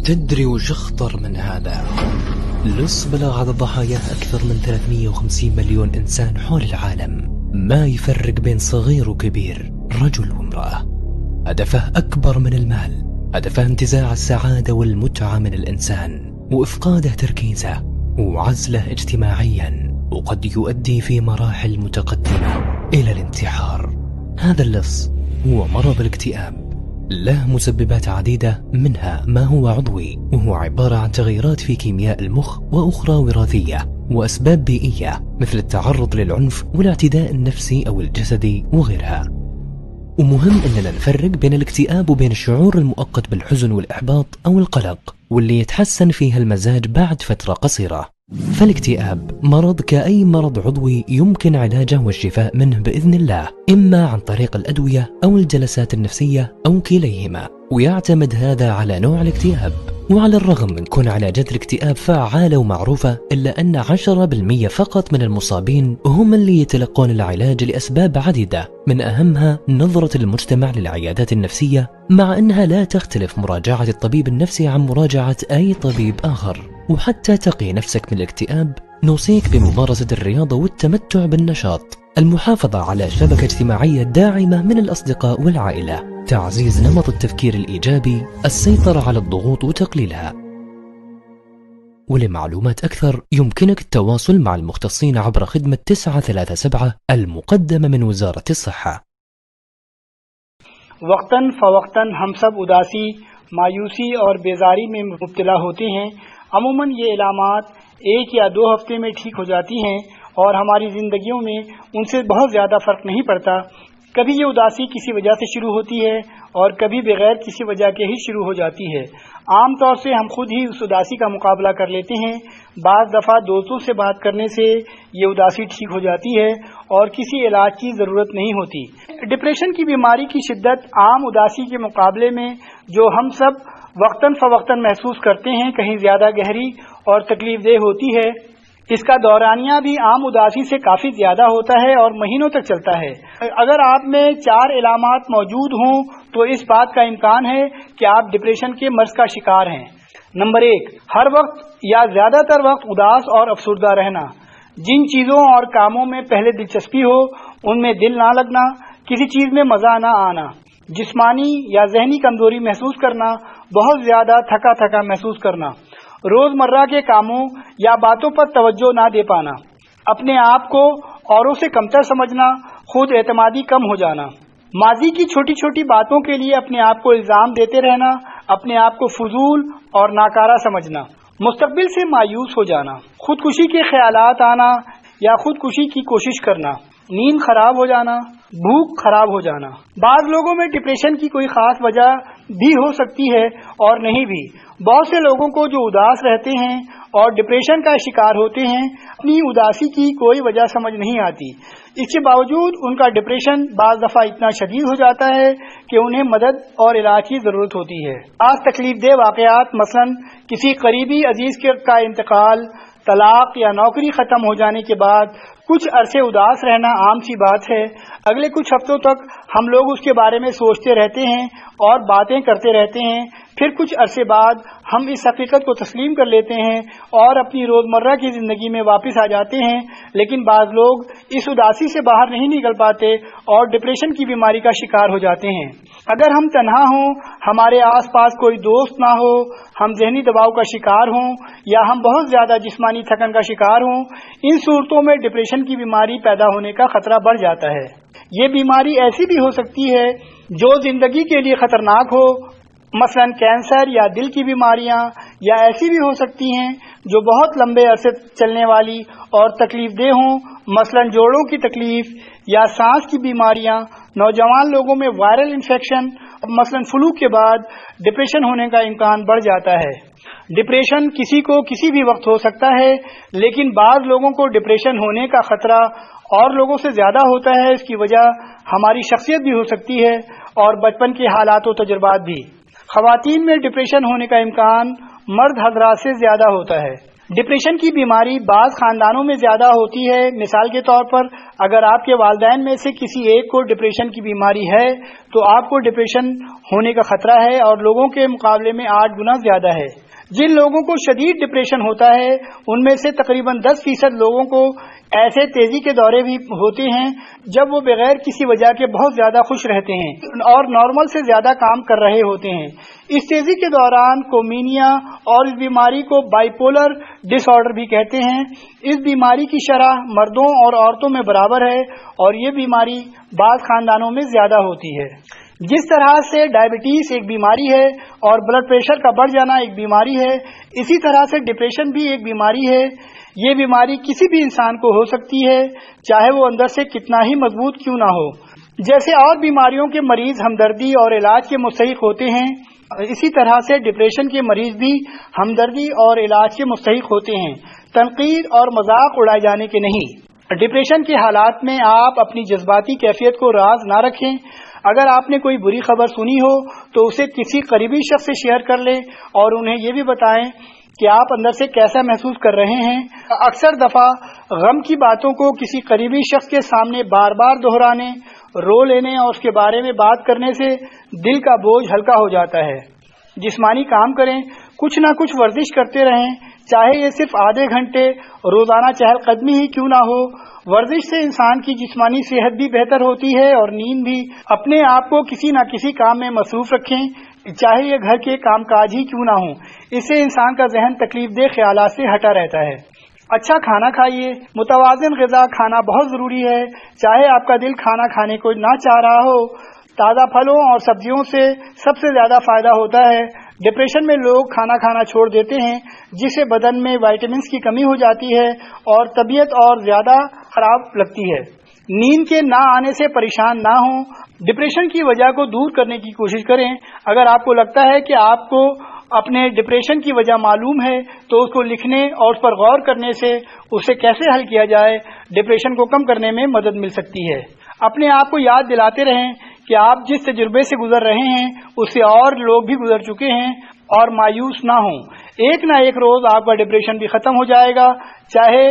تدري وش أخطر من هذا؟ لص بلغ عدد ضحاياه أكثر من 350 مليون إنسان حول العالم، ما يفرق بين صغير وكبير، رجل وامرأة. هدفه أكبر من المال، هدفه انتزاع السعادة والمتعة من الإنسان وإفقاده تركيزه وعزله اجتماعيا، وقد يؤدي في مراحل متقدمة إلى الانتحار. هذا اللص هو مرض الاكتئاب، له مسببات عديدة، منها ما هو عضوي وهو عبارة عن تغيرات في كيمياء المخ، وأخرى وراثية، وأسباب بيئية مثل التعرض للعنف والاعتداء النفسي أو الجسدي وغيرها. ومهم أننا نفرق بين الاكتئاب وبين الشعور المؤقت بالحزن والإحباط أو القلق، واللي يتحسن فيها المزاج بعد فترة قصيرة. فالاكتئاب مرض كأي مرض عضوي يمكن علاجه والشفاء منه بإذن الله، إما عن طريق الأدوية أو الجلسات النفسية أو كليهما، ويعتمد هذا على نوع الاكتئاب. وعلى الرغم من كون علاجات الاكتئاب فعالة ومعروفة، إلا أن 10% فقط من المصابين هم اللي يتلقون العلاج لأسباب عديدة، من أهمها نظرة المجتمع للعيادات النفسية، مع أنها لا تختلف مراجعة الطبيب النفسي عن مراجعة أي طبيب آخر. وحتى تقي نفسك من الاكتئاب، نوصيك بممارسة الرياضة والتمتع بالنشاط، المحافظة على شبكة اجتماعية داعمة من الأصدقاء والعائلة، تعزيز نمط التفكير الإيجابي، السيطرة على الضغوط وتقليلها. ولمعلومات أكثر يمكنك التواصل مع المختصين عبر خدمة 937 المقدمة من وزارة الصحة. وقتاً فوقتاً ہم سب اداسی، مایوسی اور بیزاری میں مبتلا ہوتے ہیں۔ عموماً یہ علامات 1 یا 2 ہفتے میں ٹھیک ہو جاتی ہیں اور ہماری زندگیوں میں ان سے بہت زیادہ فرق نہیں پڑتا۔ کبھی یہ اداسی کسی وجہ سے شروع ہوتی ہے اور کبھی بغیر کسی وجہ کے ہی شروع ہو جاتی ہے۔ عام طور سے ہم خود ہی اس اداسی کا مقابلہ کر لیتے ہیں۔ بعض دفعہ دوستوں سے بات کرنے سے یہ اداسی ٹھیک ہو جاتی ہے اور کسی علاج کی ضرورت نہیں ہوتی۔ ڈپریشن کی بیماری کی شدت عام اداسی کے مقابلے میں جو ہم سب وقتاً فوقتاً محسوس کرتے ہیں کہیں زیادہ گہری اور تکلیف دہ ہوتی ہے۔ اس کا دورانیہ بھی عام اداسی سے کافی زیادہ ہوتا ہے اور مہینوں تک چلتا ہے۔ اگر آپ میں 4 علامات موجود ہوں تو اس بات کا امکان ہے کہ آپ ڈپریشن کے مرض کا شکار ہیں۔ نمبر 1، ہر وقت یا زیادہ تر وقت اداس اور افسردہ رہنا، جن چیزوں اور کاموں میں پہلے دلچسپی ہو ان میں دل نہ لگنا، کسی چیز میں مزہ نہ آنا، جسمانی یا ذہنی کمزوری محسوس کرنا، بہت زیادہ تھکا تھکا محسوس کرنا، روزمرہ کے کاموں یا باتوں پر توجہ نہ دے پانا، اپنے آپ کو اوروں سے کمتر سمجھنا، خود اعتمادی کم ہو جانا، ماضی کی چھوٹی چھوٹی باتوں کے لیے اپنے آپ کو الزام دیتے رہنا، اپنے آپ کو فضول اور ناکارہ سمجھنا، مستقبل سے مایوس ہو جانا، خودکشی کے خیالات آنا یا خودکشی کی کوشش کرنا، نیند خراب ہو جانا، بھوک خراب ہو جانا۔ بعض لوگوں میں ڈپریشن کی کوئی خاص وجہ بھی ہو سکتی ہے اور نہیں بھی۔ بہت سے لوگوں کو جو اداس رہتے ہیں اور ڈپریشن کا شکار ہوتے ہیں، اپنی اداسی کی کوئی وجہ سمجھ نہیں آتی۔ اس کے باوجود ان کا ڈپریشن بعض دفعہ اتنا شدید ہو جاتا ہے کہ انہیں مدد اور علاج کی ضرورت ہوتی ہے۔ بعض تکلیف دہ واقعات، مثلا کسی قریبی عزیز کا انتقال، طلاق یا نوکری ختم ہو جانے کے بعد کچھ عرصے اداس رہنا عام سی بات ہے۔ اگلے کچھ ہفتوں تک ہم لوگ اس کے بارے میں سوچتے رہتے ہیں اور باتیں کرتے رہتے ہیں، پھر کچھ عرصے بعد ہم اس حقیقت کو تسلیم کر لیتے ہیں اور اپنی روزمرہ کی زندگی میں واپس آ جاتے ہیں۔ لیکن بعض لوگ اس اداسی سے باہر نہیں نکل پاتے اور ڈپریشن کی بیماری کا شکار ہو جاتے ہیں۔ اگر ہم تنہا ہوں، ہمارے آس پاس کوئی دوست نہ ہو، ہم ذہنی دباؤ کا شکار ہوں یا ہم بہت زیادہ جسمانی تھکن کا شکار ہوں، ان صورتوں میں ڈپریشن کی بیماری پیدا ہونے کا خطرہ بڑھ جاتا ہے۔ یہ بیماری ایسی بھی ہو سکتی ہے جو زندگی کے لیے خطرناک ہو، مثلا کینسر یا دل کی بیماریاں، یا ایسی بھی ہو سکتی ہیں جو بہت لمبے عرصے چلنے والی اور تکلیف دہ ہوں، مثلا جوڑوں کی تکلیف یا سانس کی بیماریاں۔ نوجوان لوگوں میں وائرل انفیکشن، مثلا فلو کے بعد ڈپریشن ہونے کا امکان بڑھ جاتا ہے۔ ڈپریشن کسی کو کسی بھی وقت ہو سکتا ہے، لیکن بعض لوگوں کو ڈپریشن ہونے کا خطرہ اور لوگوں سے زیادہ ہوتا ہے۔ اس کی وجہ ہماری شخصیت بھی ہو سکتی ہے اور بچپن کے حالات و تجربات بھی۔ خواتین میں ڈپریشن ہونے کا امکان مرد حضرات سے زیادہ ہوتا ہے۔ ڈپریشن کی بیماری بعض خاندانوں میں زیادہ ہوتی ہے. مثال کے طور پر اگر آپ کے والدین میں سے کسی ایک کو ڈپریشن کی بیماری ہے تو آپ کو ڈپریشن ہونے کا خطرہ ہے اور لوگوں کے مقابلے میں 8 گنا زیادہ ہے. جن لوگوں کو شدید ڈپریشن ہوتا ہے ان میں سے تقریباً 10% لوگوں کو ایسے تیزی کے دورے بھی ہوتے ہیں جب وہ بغیر کسی وجہ کے بہت زیادہ خوش رہتے ہیں اور نارمل سے زیادہ کام کر رہے ہوتے ہیں. اس تیزی کے دوران کومینیا اور اس بیماری کو بائی پولر ڈس آرڈر بھی کہتے ہیں. اس بیماری کی شرح مردوں اور عورتوں میں برابر ہے اور یہ بیماری بعض خاندانوں میں زیادہ ہوتی ہے. جس طرح سے ڈائبٹیز ایک بیماری ہے اور بلڈ پریشر کا بڑھ جانا ایک بیماری ہے، اسی طرح سے ڈپریشن بھی ایک بیماری ہے. یہ بیماری کسی بھی انسان کو ہو سکتی ہے، چاہے وہ اندر سے کتنا ہی مضبوط کیوں نہ ہو. جیسے اور بیماریوں کے مریض ہمدردی اور علاج کے مستحق ہوتے ہیں، اسی طرح سے ڈپریشن کے مریض بھی ہمدردی اور علاج کے مستحق ہوتے ہیں، تنقید اور مذاق اڑائے جانے کے نہیں. ڈپریشن کے حالات میں آپ اپنی جذباتی کیفیت کو راز نہ رکھیں. اگر آپ نے کوئی بری خبر سنی ہو تو اسے کسی قریبی شخص سے شیئر کر لیں اور انہیں یہ بھی بتائیں کہ آپ اندر سے کیسا محسوس کر رہے ہیں. اکثر دفعہ غم کی باتوں کو کسی قریبی شخص کے سامنے بار بار دہرانے، رو لینے اور اس کے بارے میں بات کرنے سے دل کا بوجھ ہلکا ہو جاتا ہے. جسمانی کام کریں، کچھ نہ کچھ ورزش کرتے رہیں، چاہے یہ صرف آدھے گھنٹے روزانہ چہل قدمی ہی کیوں نہ ہو. ورزش سے انسان کی جسمانی صحت بھی بہتر ہوتی ہے اور نیند بھی. اپنے آپ کو کسی نہ کسی کام میں مصروف رکھیں، چاہے یہ گھر کے کام کاج ہی کیوں نہ ہوں. اس سے انسان کا ذہن تکلیف دہ خیالات سے ہٹا رہتا ہے. اچھا کھانا کھائیے. متوازن غذا کھانا بہت ضروری ہے. چاہے آپ کا دل کھانا کھانے کو نہ چاہ رہا ہو، تازہ پھلوں اور سبزیوں سے سب سے زیادہ فائدہ ہوتا ہے. ڈپریشن میں لوگ کھانا کھانا چھوڑ دیتے ہیں جس سے بدن میں وائٹامنس کی کمی ہو جاتی ہے اور طبیعت اور زیادہ خراب لگتی ہے. نیند کے نہ آنے سے پریشان نہ ہوں. ڈپریشن کی وجہ کو دور کرنے کی کوشش کریں. اگر آپ کو لگتا ہے کہ آپ کو اپنے ڈپریشن کی وجہ معلوم ہے تو اس کو لکھنے اور اس پر غور کرنے سے اسے کیسے حل کیا جائے ڈپریشن کو کم کرنے میں مدد مل سکتی ہے. اپنے آپ کو یاد دلاتے رہیں کہ آپ جس تجربے سے گزر رہے ہیں اس سے اور لوگ بھی گزر چکے ہیں اور مایوس نہ ہوں. ایک نہ ایک روز آپ کا ڈپریشن بھی ختم ہو جائے گا، چاہے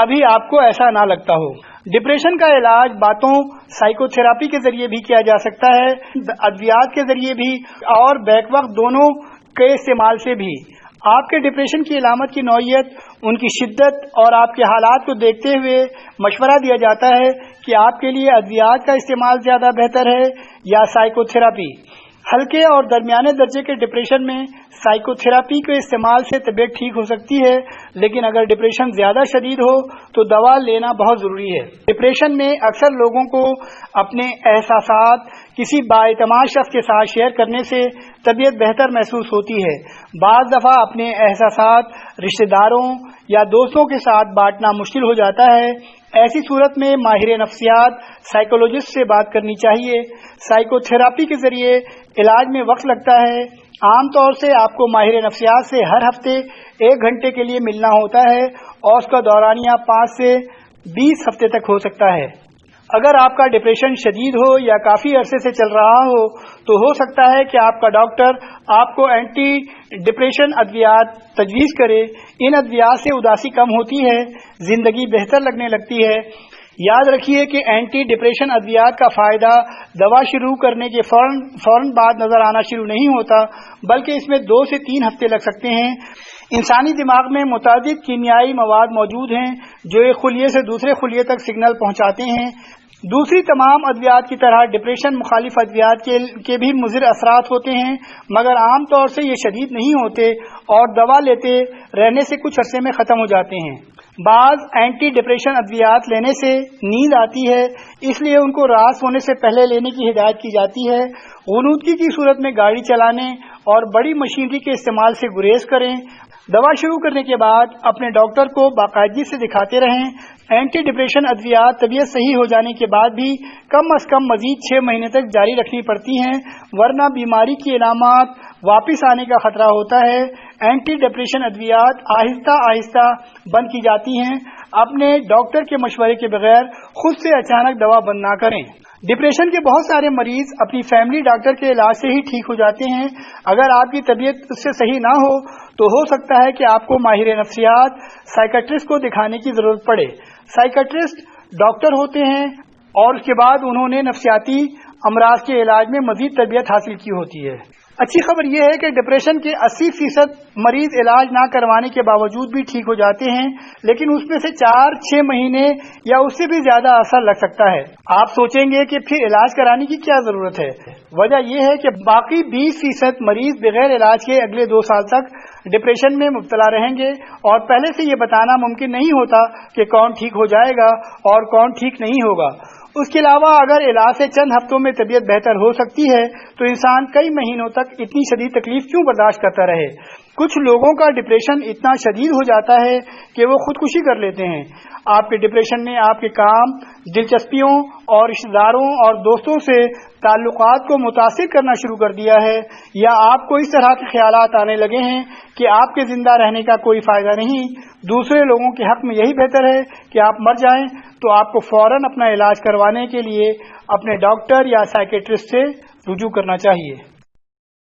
ابھی آپ کو ایسا نہ لگتا ہو. ڈپریشن کا علاج باتوں سائیکو تھراپی کے ذریعے بھی کیا جا سکتا ہے، ادویات کے ذریعے بھی اور بیک وقت دونوں کے استعمال سے بھی. آپ کے ڈپریشن کی علامت کی نوعیت، ان کی شدت اور آپ کے حالات کو دیکھتے ہوئے مشورہ دیا جاتا ہے کہ آپ کے لیے ادویات کا استعمال زیادہ بہتر ہے یا سائیکو تھراپی. ہلکے اور درمیانے درجے کے ڈپریشن میں سائیکو تھراپی کے استعمال سے طبیعت ٹھیک ہو سکتی ہے، لیکن اگر ڈپریشن زیادہ شدید ہو تو دوا لینا بہت ضروری ہے. ڈپریشن میں اکثر لوگوں کو اپنے احساسات کسی بااعتماد شخص کے ساتھ شیئر کرنے سے طبیعت بہتر محسوس ہوتی ہے. بعض دفعہ اپنے احساسات رشتہ داروں یا دوستوں کے ساتھ بانٹنا مشکل ہو جاتا ہے. ایسی صورت میں ماہر نفسیات سائیکولوجسٹ سے بات کرنی چاہیے. سائیکو تھراپی کے ذریعے علاج میں وقت لگتا ہے. عام طور سے آپ کو ماہر نفسیات سے ہر ہفتے 1 گھنٹے کے لیے ملنا ہوتا ہے اور اس کا دورانیہ 5 سے 20 ہفتے تک ہو سکتا ہے. اگر آپ کا ڈپریشن شدید ہو یا کافی عرصے سے چل رہا ہو تو ہو سکتا ہے کہ آپ کا ڈاکٹر آپ کو اینٹی ڈپریشن ادویات تجویز کرے. ان ادویات سے اداسی کم ہوتی ہے، زندگی بہتر لگنے لگتی ہے. یاد رکھیے کہ اینٹی ڈپریشن ادویات کا فائدہ دوا شروع کرنے کے فوراً بعد نظر آنا شروع نہیں ہوتا، بلکہ اس میں 2 سے 3 ہفتے لگ سکتے ہیں. انسانی دماغ میں متعدد کیمیائی مواد موجود ہیں جو ایک خلیے سے دوسرے خلیے تک سگنل پہنچاتے ہیں. دوسری تمام ادویات کی طرح ڈپریشن مخالف ادویات کے بھی مضر اثرات ہوتے ہیں، مگر عام طور سے یہ شدید نہیں ہوتے اور دوا لیتے رہنے سے کچھ عرصے میں ختم ہو جاتے ہیں. بعض اینٹی ڈپریشن ادویات لینے سے نیند آتی ہے، اس لیے ان کو رات سونے سے پہلے لینے کی ہدایت کی جاتی ہے. غنودگی کی صورت میں گاڑی چلانے اور بڑی مشینری کے استعمال سے گریز کریں. دوا شروع کرنے کے بعد اپنے ڈاکٹر کو باقاعدگی سے دکھاتے رہیں. اینٹی ڈپریشن ادویات طبیعت صحیح ہو جانے کے بعد بھی کم از کم مزید 6 مہینے تک جاری رکھنی پڑتی ہیں، ورنہ بیماری کی علامات واپس آنے کا خطرہ ہوتا ہے. اینٹی ڈپریشن ادویات آہستہ آہستہ بند کی جاتی ہیں. اپنے ڈاکٹر کے مشورے کے بغیر خود سے اچانک دوا بند نہ کریں. ڈپریشن کے بہت سارے مریض اپنی فیملی ڈاکٹر کے علاج سے ہی ٹھیک ہو جاتے ہیں. اگر آپ کی طبیعت اس سے صحیح نہ ہو سکتا ہے کہ آپ کو ماہر نفسیات سائیکٹرسٹ کو دکھانے کی ضرورت پڑے. سائیکٹرسٹ ڈاکٹر ہوتے ہیں اور اس کے بعد انہوں نے نفسیاتی امراض کے علاج میں مزید تربیت حاصل کی ہوتی ہے. اچھی خبر یہ ہے کہ ڈپریشن کے 80% مریض علاج نہ کروانے کے باوجود بھی ٹھیک ہو جاتے ہیں، لیکن اس میں سے 4-6 مہینے یا اس سے بھی زیادہ اثر لگ سکتا ہے. آپ سوچیں گے کہ پھر علاج کرانے کی کیا ضرورت ہے؟ وجہ یہ ہے کہ باقی 20% مریض بغیر علاج کے اگلے 2 سال تک ڈپریشن میں مبتلا رہیں گے، اور پہلے سے یہ بتانا ممکن نہیں ہوتا کہ کون ٹھیک ہو جائے گا اور کون ٹھیک نہیں ہوگا. اس کے علاوہ اگر علاج سے چند ہفتوں میں طبیعت بہتر ہو سکتی ہے تو انسان کئی مہینوں تک اتنی شدید تکلیف کیوں برداشت کرتا رہے؟ کچھ لوگوں کا ڈپریشن اتنا شدید ہو جاتا ہے کہ وہ خودکشی کر لیتے ہیں. آپ کے ڈپریشن نے آپ کے کام، دلچسپیوں اور رشتہ داروں اور دوستوں سے تعلقات کو متاثر کرنا شروع کر دیا ہے، یا آپ کو اس طرح کے خیالات آنے لگے ہیں کہ آپ کے زندہ رہنے کا کوئی فائدہ نہیں، دوسرے لوگوں کے حق میں یہی بہتر ہے کہ آپ مر جائیں، تو آپ کو فوراً اپنا علاج کروانے کے لیے اپنے ڈاکٹر یا سائیکیٹرسٹ سے رجوع کرنا چاہیے.